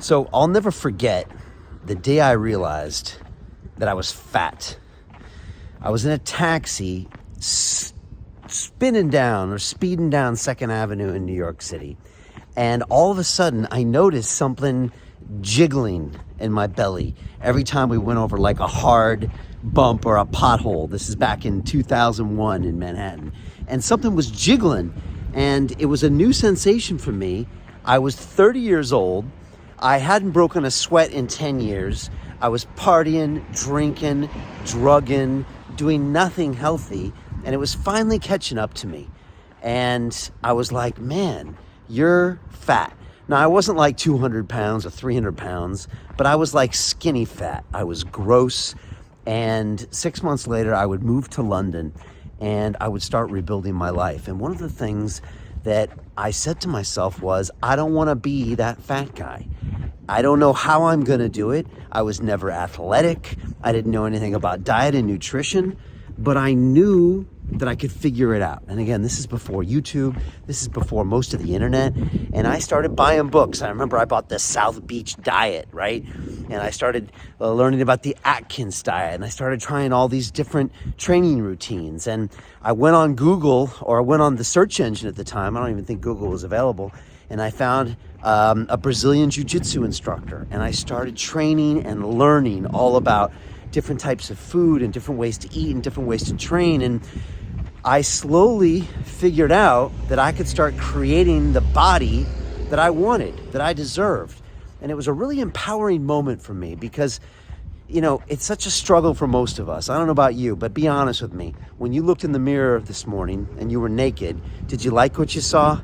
So I'll never forget the day I realized that I was fat. I was in a taxi speeding down 2nd Avenue in New York City. And all of a sudden I noticed something jiggling in my belly every time we went over like a hard bump or a pothole. This is back in 2001 in Manhattan. And something was jiggling, and it was a new sensation for me. I was 30 years old. I hadn't broken a sweat in 10 years. I was partying, drinking, drugging, doing nothing healthy, and it was finally catching up to me. And I was like, man, you're fat. Now, I wasn't like 200 pounds or 300 pounds, but I was like skinny fat. I was gross. And 6 months later, I would move to London and I would start rebuilding my life. And one of the things that I said to myself was, I don't want to be that fat guy. I don't know how I'm going to do it. I was never athletic. I didn't know anything about diet and nutrition, but I knew that I could figure it out. And again, this is before YouTube. This is before most of the internet. And I started buying books. I remember I bought the South Beach Diet, right? And I started learning about the Atkins diet. And I started trying all these different training routines. And I went on Google, or I went on the search engine at the time. I don't even think Google was available. And I found a Brazilian Jiu-Jitsu instructor. And I started training and learning all about different types of food and different ways to eat and different ways to train. And I slowly figured out that I could start creating the body that I wanted, that I deserved. And it was a really empowering moment for me because, you know, it's such a struggle for most of us. I don't know about you, but be honest with me. When you looked in the mirror this morning and you were naked, did you like what you saw?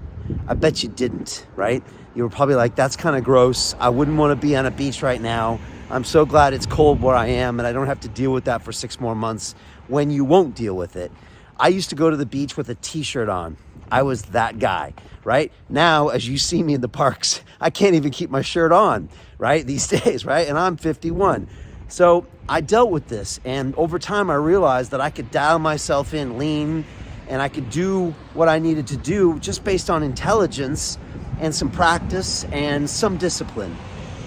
I bet you didn't, right? You were probably like, that's kind of gross. I wouldn't want to be on a beach right now. I'm so glad it's cold where I am and I don't have to deal with that for 6 more months when you won't deal with it. I used to go to the beach with a t-shirt on. I was that guy, right? Now, as you see me in the parks, I can't even keep my shirt on, right? These days, right? And I'm 51. So I dealt with this. And over time, I realized that I could dial myself in lean and I could do what I needed to do just based on intelligence and some practice and some discipline.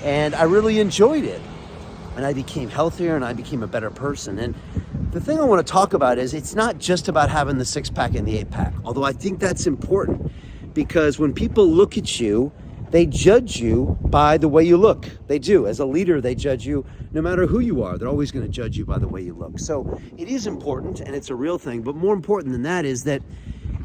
And I really enjoyed it. And I became healthier and I became a better person. And the thing I want to talk about is it's not just about having the 6-pack and the 8-pack, although I think that's important because when people look at you, they judge you by the way you look. They do. As a leader, they judge you no matter who you are. They're always going to judge you by the way you look. So it is important and it's a real thing. But more important than that is that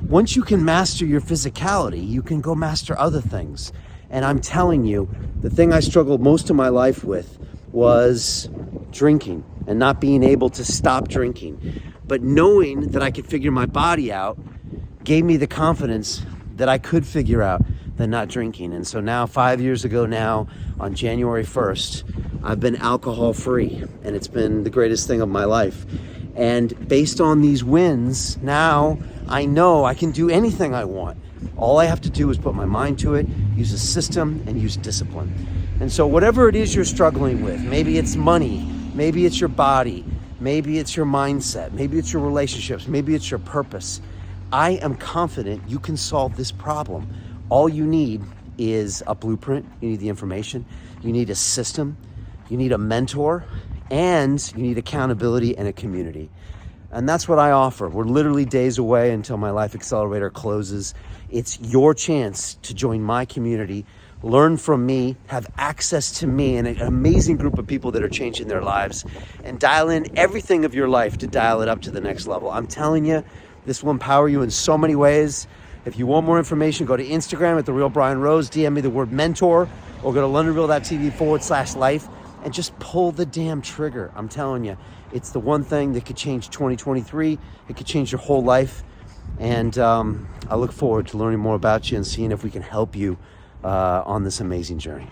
once you can master your physicality, you can go master other things. And I'm telling you, the thing I struggled most of my life with was drinking and not being able to stop drinking. But knowing that I could figure my body out gave me the confidence that I could figure out the not drinking. And so now, 5 years ago now, on January 1st, I've been alcohol free and it's been the greatest thing of my life. And based on these wins, now I know I can do anything I want. All I have to do is put my mind to it, use a system, and use discipline. And so whatever it is you're struggling with, maybe it's money, maybe it's your body, maybe it's your mindset, maybe it's your relationships, maybe it's your purpose, I am confident you can solve this problem. All you need is a blueprint, you need the information, you need a system, you need a mentor, and you need accountability and a community. And that's what I offer. We're literally days away until my Life Accelerator closes. It's your chance to join my community, learn from me, have access to me and an amazing group of people that are changing their lives, and dial in everything of your life to dial it up to the next level. I'm telling you, this will empower you in so many ways. If you want more information, go to Instagram at The Real Brian Rose, DM me the word mentor, or go to londonreal.tv/life and just pull the damn trigger. I'm telling you, it's the one thing that could change 2023. It could change your whole life. And I look forward to learning more about you and seeing if we can help you on this amazing journey.